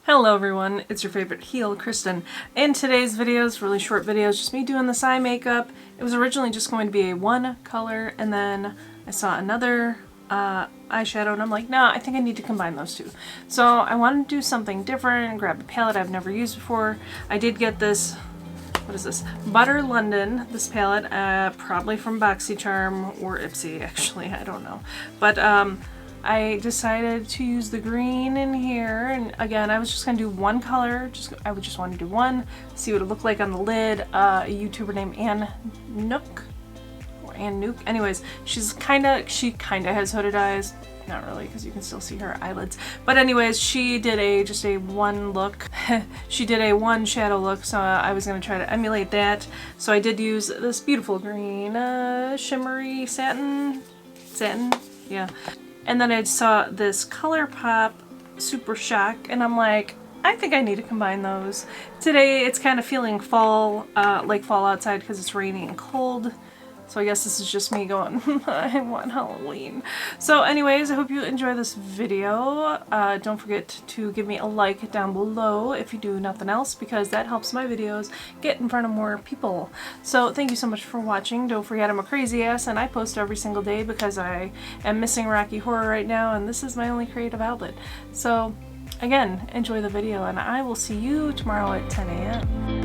Hello everyone, it's your favorite heel, Kristen. In today's videos, really short videos, just me doing this eye makeup. It was originally just going to be a one color, and then I saw another eyeshadow and I'm like, nah, I think I need to combine those two. So I wanted to do something different and grab a palette I've never used before. I did get this, what is this? Butter London, this palette, probably from Boxycharm or Ipsy actually, I don't know. But I decided to use the green in here, and again I was just gonna do one color. I would just want to do one, see what it looked like on the lid. A YouTuber named Ann Nook or Ann Nook. Anyways, she kind of has hooded eyes. Not really, because you can still see her eyelids. But anyways, she did just a one look. She did a one shadow look, so I was going to try to emulate that. So I did use this beautiful green shimmery satin, yeah. And then I saw this Colourpop Super Shock, and I'm like, I think I need to combine those. Today it's kind of feeling fall, like fall outside because it's rainy and cold. So I guess this is just me going, I want Halloween. So anyways, I hope you enjoy this video. Don't forget to give me a like down below if you do nothing else, because that helps my videos get in front of more people. So thank you so much for watching. Don't forget I'm a crazy ass and I post every single day because I am missing Rocky Horror right now and this is my only creative outlet. So again, enjoy the video and I will see you tomorrow at 10 a.m.